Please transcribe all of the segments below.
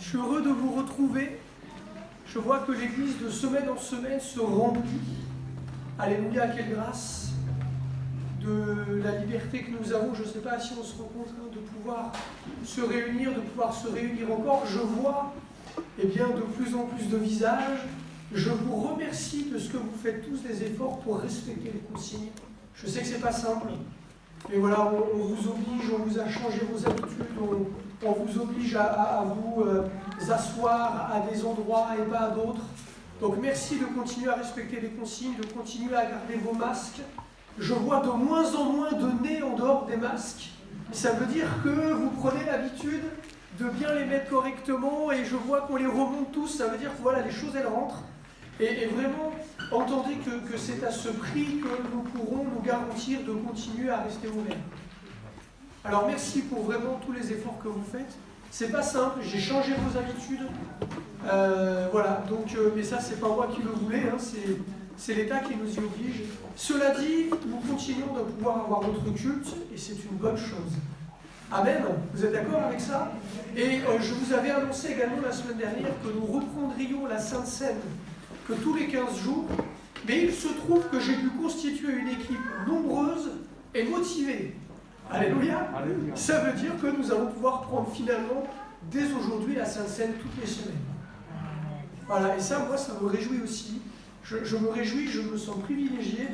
Je suis heureux de vous retrouver. Je vois que l'Église de semaine en semaine se remplit. Alléluia, quelle grâce de la liberté que nous avons. Je ne sais pas si on se rend compte de pouvoir se réunir, encore. Je vois bien, de plus en plus de visages. Je vous remercie de ce que vous faites tous des efforts pour respecter les consignes. Je sais que ce n'est pas simple. Mais voilà, on vous oblige, on vous a changé vos habitudes, on vous oblige à vous asseoir à des endroits et pas à d'autres. Donc merci de continuer à respecter les consignes, de continuer à garder vos masques. Je vois de moins en moins de nez en dehors des masques. Ça veut dire que vous prenez l'habitude de bien les mettre correctement et je vois qu'on les remonte tous. Ça veut dire que voilà, les choses elles rentrent. Et vraiment, entendez que c'est à ce prix que nous pourrons nous garantir de continuer à rester ouverts. Alors merci pour vraiment tous les efforts que vous faites. C'est pas simple, j'ai changé vos habitudes. Voilà, donc, mais ça c'est pas moi qui le voulais, hein, c'est l'État qui nous y oblige. Cela dit, nous continuons de pouvoir avoir notre culte et c'est une bonne chose. Amen. Vous êtes d'accord avec ça? Et je vous avais annoncé également la semaine dernière que nous reprendrions la Sainte Seine que tous les 15 jours, mais il se trouve que j'ai pu constituer une équipe nombreuse et motivée. Alléluia. Alléluia. Ça veut dire que nous allons pouvoir prendre finalement, dès aujourd'hui, la Sainte Seine toutes les semaines. Voilà, et ça, moi, ça me réjouit aussi. Je me réjouis, je me sens privilégié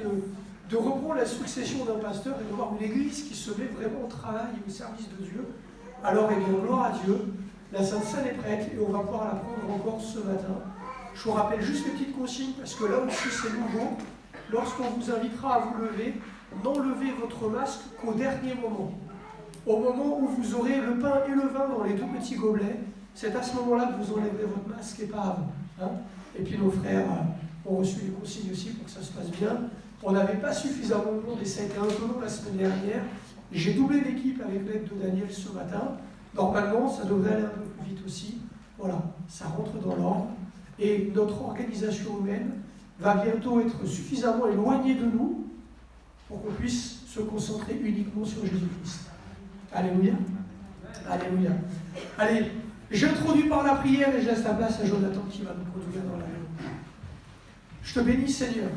de reprendre la succession d'un pasteur et de voir une église qui se met vraiment au travail et au service de Dieu. Alors, eh bien, gloire à Dieu, la Sainte Seine est prête et on va pouvoir la prendre encore ce matin. Je vous rappelle juste les petites consignes, parce que là aussi c'est nouveau. Lorsqu'on vous invitera à vous lever, n'enlevez votre masque qu'au dernier moment. Au moment où vous aurez le pain et le vin dans les deux petits gobelets, c'est à ce moment-là que vous enlèverez votre masque et pas avant. Hein, et puis nos frères ont reçu les consignes aussi pour que ça se passe bien. On n'avait pas suffisamment de monde et ça a été un peu long la semaine dernière. J'ai doublé l'équipe avec l'aide de Daniel ce matin. Normalement, ça devrait aller un peu plus vite aussi. Voilà, ça rentre dans l'ordre. Et notre organisation humaine va bientôt être suffisamment éloignée de nous pour qu'on puisse se concentrer uniquement sur Jésus-Christ. Alléluia. Alléluia. Allez, j'introduis par la prière et je laisse la place à Jonathan qui va nous conduire dans la vie. Je te bénis, Seigneur.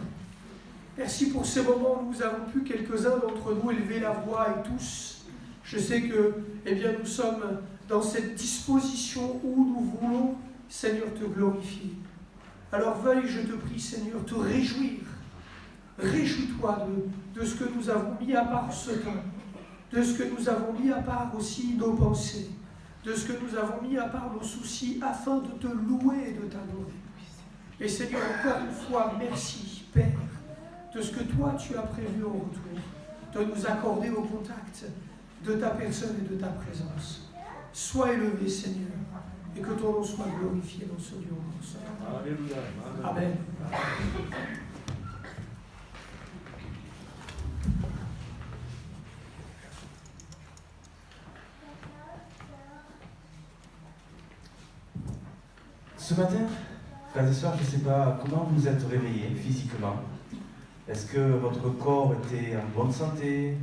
Merci pour ces moments où nous avons pu, quelques-uns d'entre nous, élever la voix et tous. Je sais que, eh bien, nous sommes dans cette disposition où nous voulons, Seigneur, te glorifier. Alors veuille, je te prie, Seigneur, te réjouir. Réjouis-toi de ce que nous avons mis à part ce temps, de ce que nous avons mis à part aussi nos pensées, de ce que nous avons mis à part nos soucis afin de te louer et de t'adorer. Et Seigneur, encore une fois, merci, Père, de ce que toi tu as prévu en retour, de nous accorder au contact de ta personne et de ta présence. Sois élevé, Seigneur, et que ton nom soit glorifié dans ce lieu. Alléluia. Amen. Ce matin, frères et sœurs, je ne sais pas comment vous êtes réveillés physiquement. Est-ce que votre corps était en bonne santé?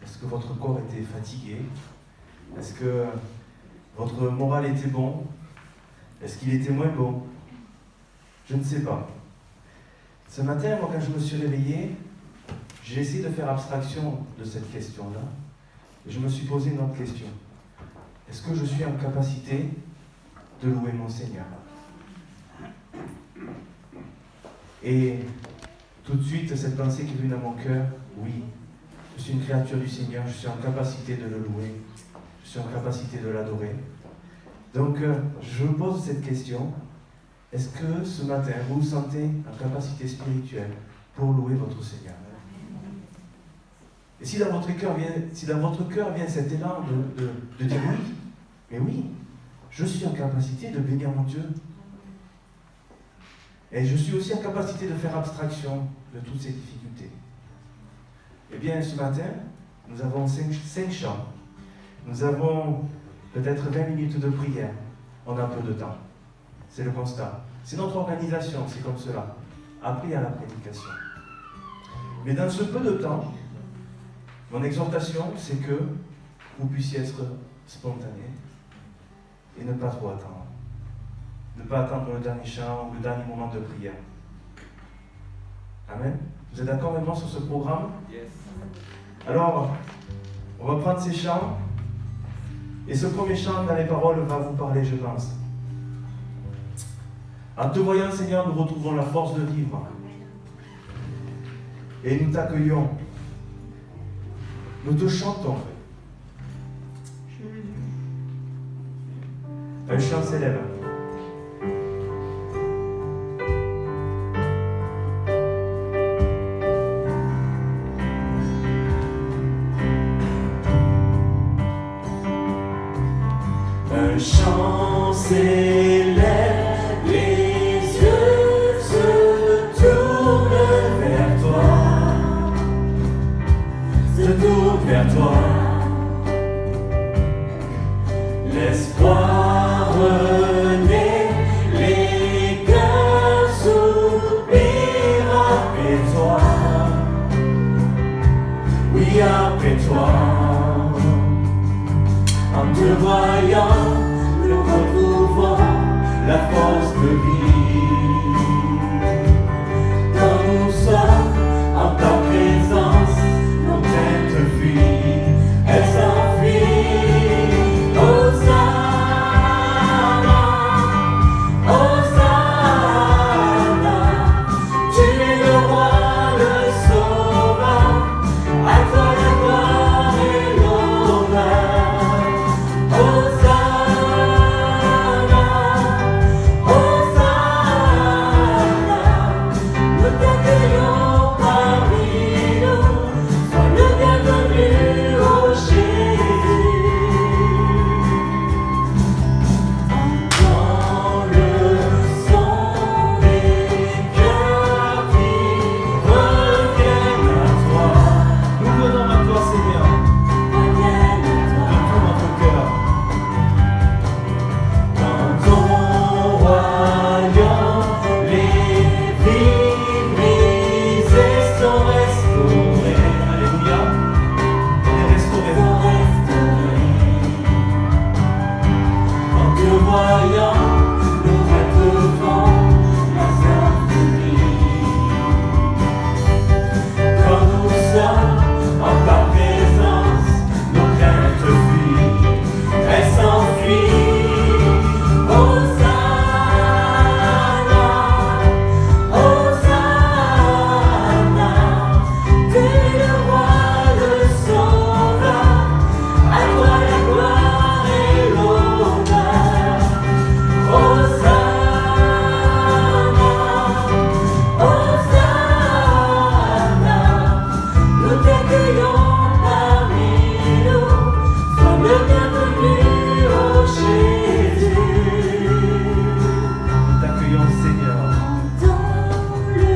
Est-ce que votre corps était fatigué? Est-ce que votre moral était bon? Est-ce qu'il était moins bon? Je ne sais pas. Ce matin, moi, quand je me suis réveillé, j'ai essayé de faire abstraction de cette question-là. Et je me suis posé une autre question. Est-ce que je suis en capacité de louer mon Seigneur? Et tout de suite, cette pensée qui est venue dans mon cœur, oui, je suis une créature du Seigneur, je suis en capacité de le louer, je suis en capacité de l'adorer. Donc, je vous pose cette question. Est-ce que ce matin, vous vous sentez en capacité spirituelle pour louer votre Seigneur? Et si dans votre cœur vient cet élan de dire oui, mais oui, je suis en capacité de bénir mon Dieu. Et je suis aussi en capacité de faire abstraction de toutes ces difficultés. Eh bien, ce matin, nous avons 5 chants. Nous avons peut-être 20 minutes de prière. On a peu de temps. C'est le constat. C'est notre organisation, c'est comme cela. Après, il y a la prédication. Mais dans ce peu de temps, mon exhortation, c'est que vous puissiez être spontané et ne pas trop attendre. ne pas attendre le dernier chant ou le dernier moment de prière. Amen. Vous êtes d'accord avec moi sur ce programme? Yes. Alors, on va prendre ces chants. Et ce premier chant dans les paroles va vous parler, je pense. En te voyant, Seigneur, nous retrouvons la force de vivre. Et nous t'accueillons. Nous te chantons. Un chant s'élève. Un chant s'élève, les yeux se tournent vers toi, se tournent vers toi. L'espoir renaît, les cœurs soupirent après toi. Oui, après toi. En te voyant, nous retrouvons la force de vie. Quand nous sommes en ta présence, nos craintes fuient, elles s'enfuient. Hosanna, Hosanna, tu es le roi, le sauveur, à toi la gloire et l'honneur. Hosanna, Hosanna, nous t'accueillons parmi nous, sois le bienvenu, ô Jésus. Entends le son des cœurs qui reviennent à toi. Nous venons à toi, Seigneur, Reviens à toi. de tout notre cœur. Dans ton royaume, les vies brisées sont restaurées. Alléluia. On est restaurés. Sont restaurés. En te voyant, Nous retrouvons la force de vie. quand nous sommes en ta présence, nos craintes fuient, elles s'enfuient. Hosanna, Hosanna, tu es le roi, le sauveur, à toi la gloire et l'honneur. Hosanna, Hosanna, nous t'accueillons parmi nous, sois le bienvenu, ô Jésus. Nous t'accueillons, Seigneur. Entends le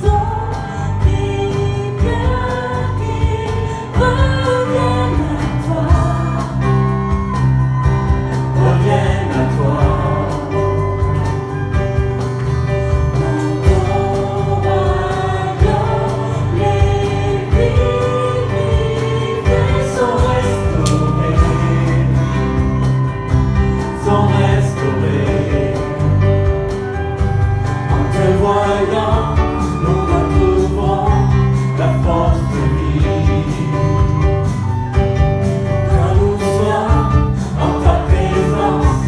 son des cœurs qui reviennent à toi. Reviens à toi. Dans ton royaume, les vies brisées Sont restaurés, sont restaurés. En te voyant, nous retrouvons la force de vie. Quand nous sommes en ta présence,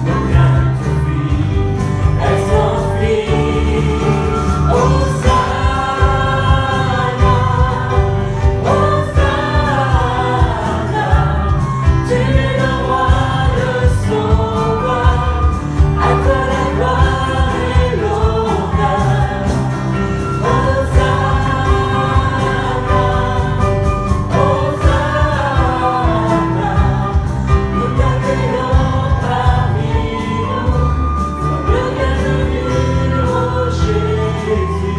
nos craintes fuient, elles s'enfuient. Hosanna, Hosanna, tu es le roi, le sauveur, à toi la gloire et l'honneur. Hosanna, Hosanna, nous t'accueillons parmi nous, sois le bienvenu, ô Jésus.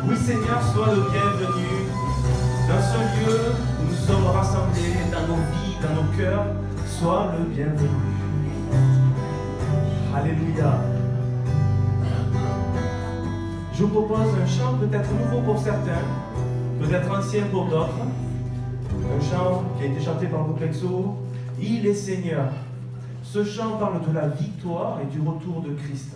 Oui, Seigneur, sois le bienvenu dans ce lieu où nous sommes rassemblés, dans nos vies, dans nos cœurs. Sois le bienvenu. Alléluia. Je vous propose un chant peut-être nouveau pour certains, peut-être ancien pour d'autres. Un chant qui a été chanté par Boupexo, Il est Seigneur. Ce chant parle de la victoire et du retour de Christ.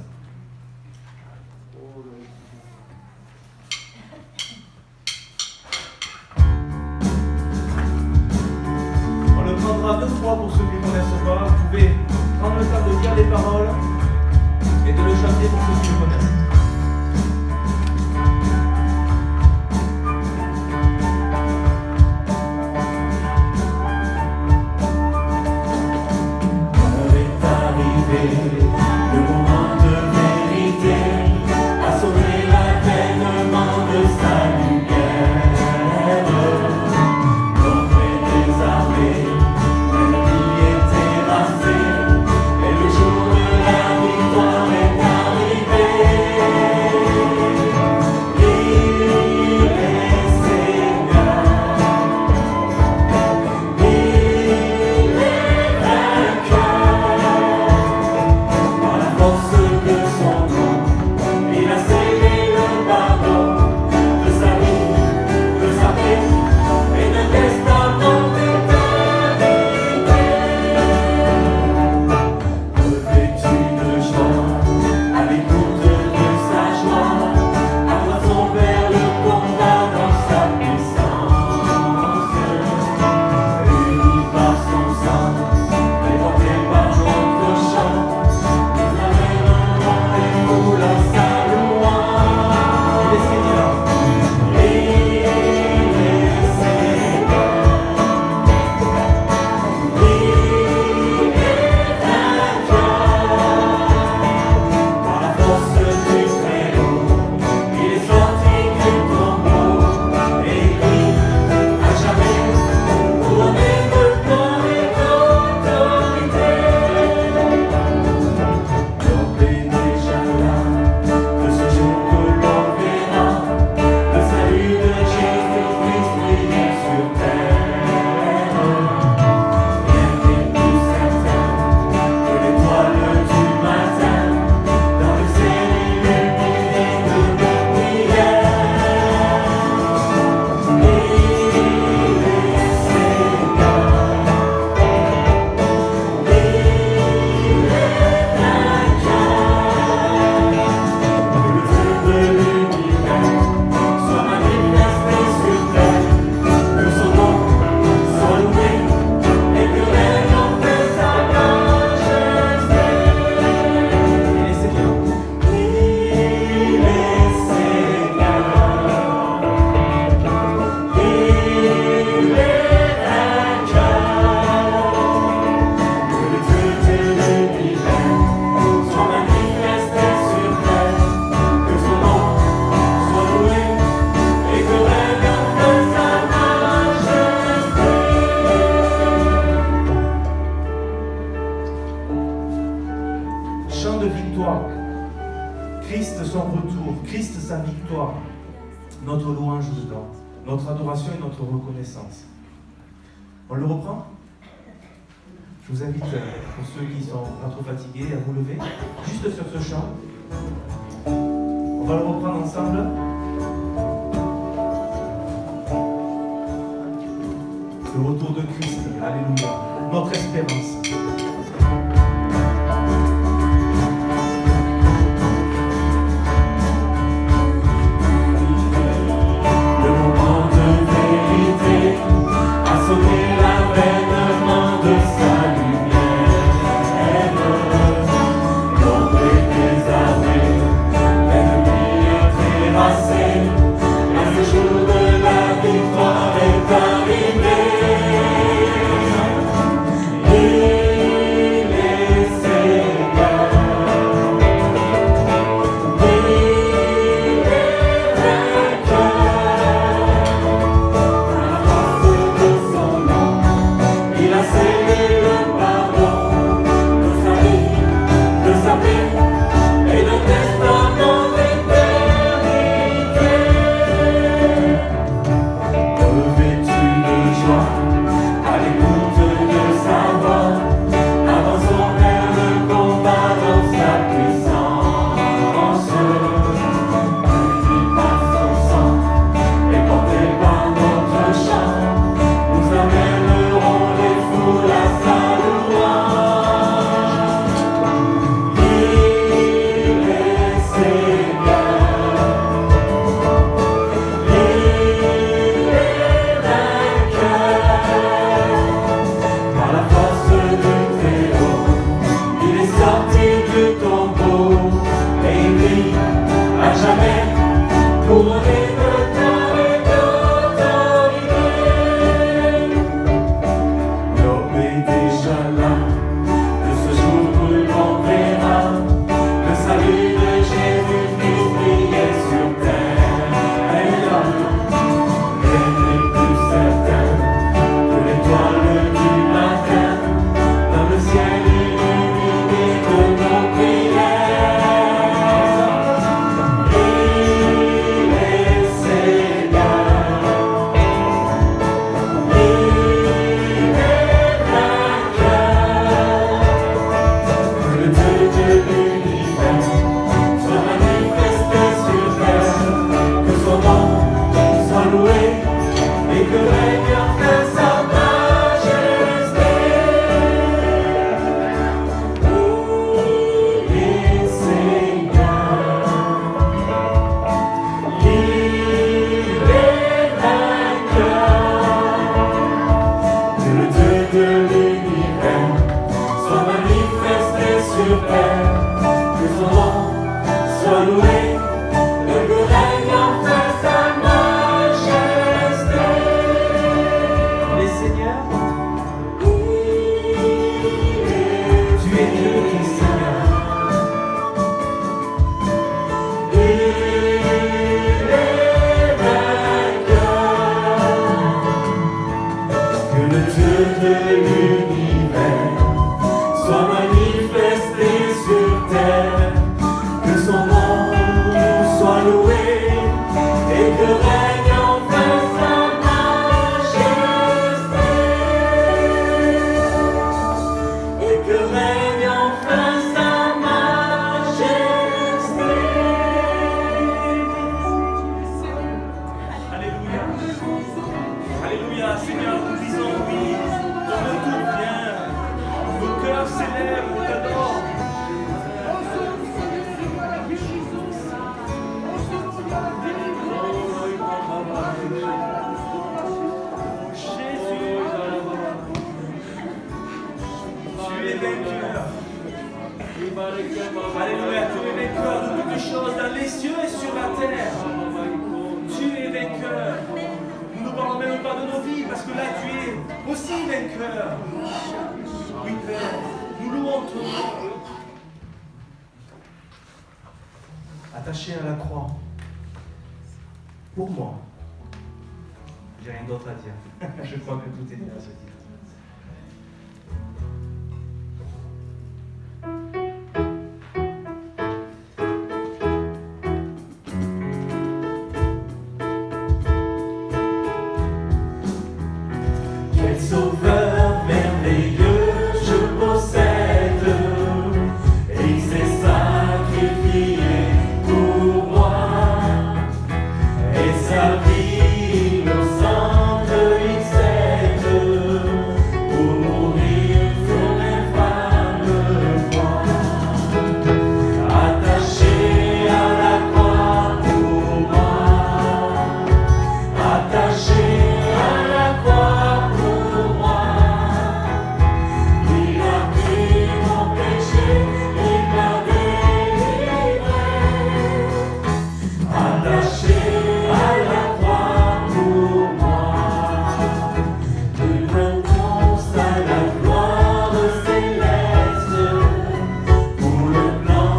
On le prendra 2 fois pour ceux qui ne connaissent pas. Vous pouvez prendre le temps de dire les paroles et de le chanter pour ceux qui le connaissent. Le moment de vérité a sauvé l'avènement de sa lumière. L'ombre est désarmée, l'ennemi est terrassé, et le jour de la victoire est arrivé. Il est Seigneur, il est vainqueur. Force de son nom, il a scellé le pardon de sa vie, de sa paix et d'un testament d'éternité. Revêtu de joie, à l'écoute de sa joie, avançons vers le combat dans sa puissance. Unis par son sang, et portés par notre chant, Chant de victoire. Christ son retour, Christ sa victoire. Notre louange dedans, notre adoration et notre reconnaissance. On le reprend? Je vous invite, pour ceux qui sont pas trop fatigués, à vous lever, juste sur ce chant. On va le reprendre ensemble. Le retour de Christ, alléluia, notre espérance. Nous amènerons les foules à es vainqueur. Alléluia, tu es vainqueur de toutes choses dans les cieux et sur la terre. Tu es vainqueur. Nous ne parlons même pas de nos vies parce que là tu es aussi vainqueur. Oui Père, nous louons ton nom. Attaché à la croix, pour moi, j'ai rien d'autre à dire. Je crois que tout est dit à ce titre. Quel sauveur merveilleux je possède, et il s'est sacrifié pour moi, et sa vie innocente il cède pour mourir sur l'infâme croix, attaché à la croix pour moi, attaché à la croix pour moi, il a pris mon péché, il m'a délivré, attaché à la croix pour moi, une réponse à la gloire céleste, pour le plan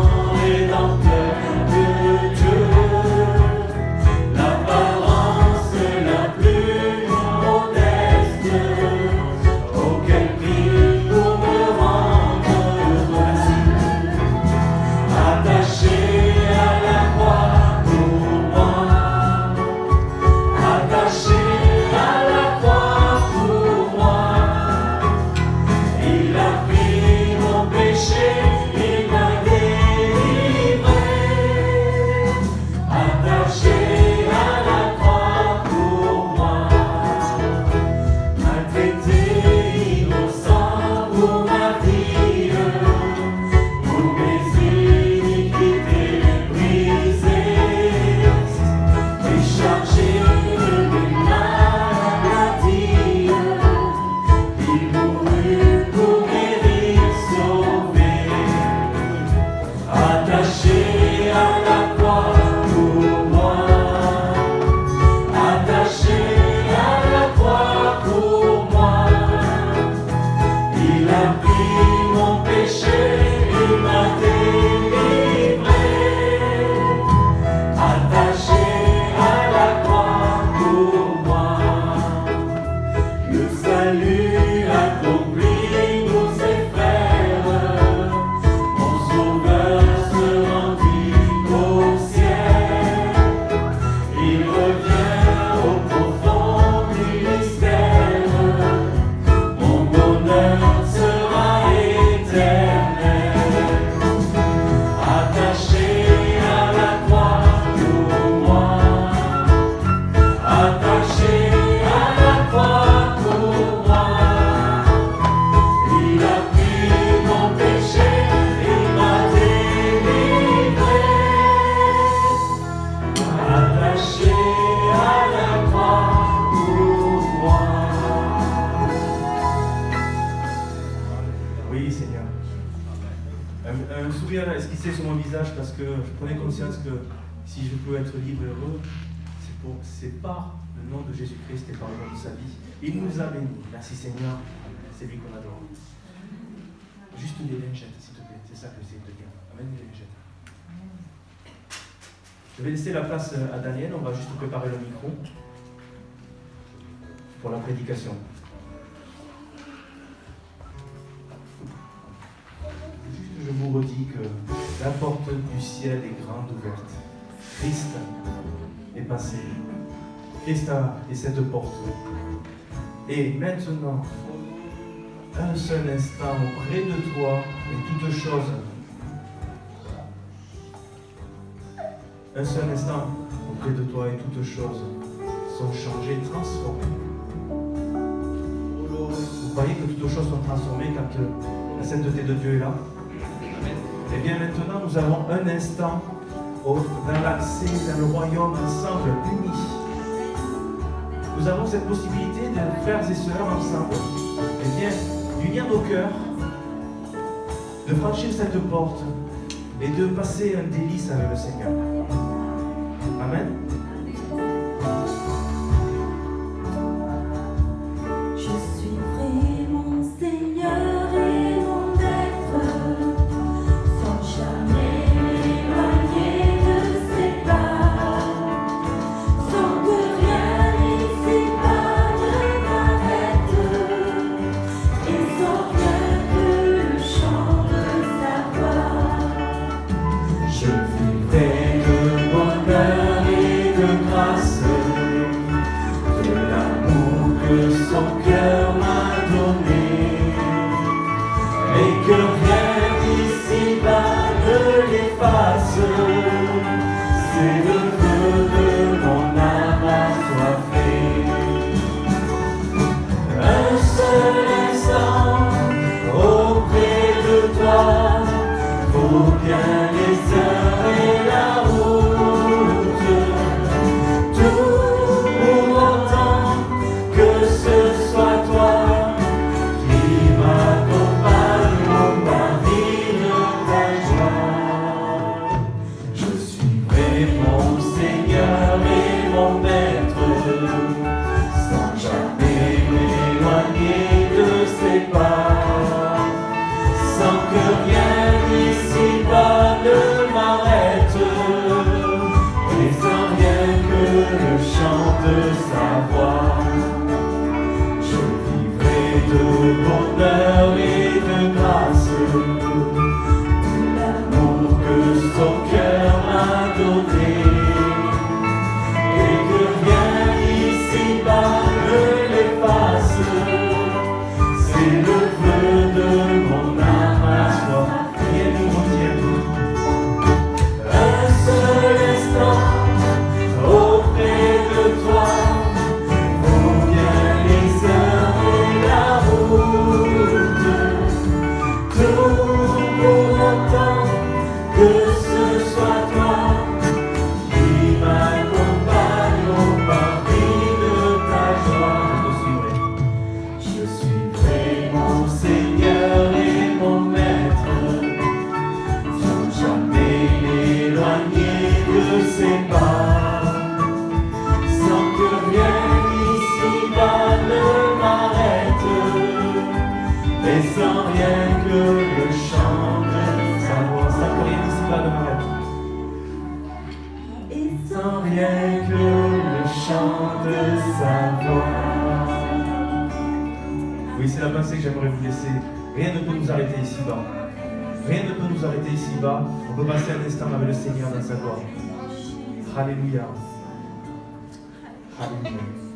rédempteur de Dieu, l'apparence la plus modeste, auquel prix pour me rendre grâce, attaché à la croix pour moi, attaché à la croix pour moi, il a pris mon péché, il m'a délivré, attaché à la croix pour moi, maltraité, innocent pour ma vie, pour mes iniquités brisées, déchargé de mes maladies, il mourut pour guérir, sauver, attaché à la croix pour moi, attaché à la croix pour moi, il a pris mon péché, il m'a délivré, attaché à la croix pour moi, le salut accompli pour ses frères, mon sauveur se rendit au ciel, il revient au profond du mystère, mon bonheur sera éternel, attaché à la croix pour moi, attaché à la croix pour moi, il a pris mon péché, il m'a délivré, attaché à la croix pour moi. Oui, Seigneur. Un sourire a esquissé sur mon visage parce que je prenais conscience que si je peux être libre et heureux, c'est par le nom de Jésus-Christ et par le nom de sa vie. Il nous a bénis. Merci Seigneur, c'est lui qu'on adore. Juste les lingettes, s'il te plaît, c'est ça que j'essaie de dire. Amène les lingettes. Je vais laisser la place à Daniel, on va juste préparer le micro pour la prédication. Juste, je vous redis que la porte du ciel est grande ouverte. Christ est passé. Christ est cette porte. Et maintenant, un seul instant auprès de toi et toutes choses. Un seul instant auprès de toi et toutes choses sont changées, transformées. Vous voyez que toutes choses sont transformées quand la sainteté de Dieu est là. Et bien maintenant, nous avons un instant dans l'accès, dans le royaume, ensemble, unis. Nous avons cette possibilité de frères et sœurs ensemble, eh bien, d'unir nos cœurs de franchir cette porte et de passer un délice avec le Seigneur. Amen. Je suivrai mon Seigneur et mon Maître, sans jamais m'éloigner de ses pas, sans que rien ici-bas ne m'arrête, et sans rien que le chant de sa voix. Je vivrai de bonheur et de grâce, de l'amour que son cœur m'a donné, et que rien d'ici-bas ne l'efface. C'est le feu de mon âme assoiffée. Un seul instant auprès de toi, vaut bien les heures et la route. Tout pour autant que ce soit toi qui m'accompagne au paris de ta joie. Je suivrai mon Seigneur et mon Maître, sans jamais m'éloigner de ses pas, sans que rien ici-bas ne m'arrête, et sans rien que le chant de sa voix. Je vivrai de bonheur et de grâce, de l'amour que son cœur m'a donné, et que rien ici-bas ne l'efface. C'est le feu de mon âme assoiffée. Rien ne nous retient. Un seul instant auprès de toi, vaut bien les heures et la route. Tout pour autant que ce soit toi qui m'accompagne au paris de ta joie. Je suivrai mon Seigneur et mon Maître, sans jamais m'éloigner de ses pas, sans que rien ici-bas ne m'arrête, et sans rien que le chant de sa voix. Sans que rien d'ici-bas ne m'arrête. Et Sans rien que le chant de sa voix. Oui, c'est la pensée que j'aimerais vous laisser. Rien ne peut nous arrêter ici-bas. Rien ne peut nous arrêter ici-bas. On peut passer un instant avec le Seigneur dans sa gloire. Alléluia. Alléluia.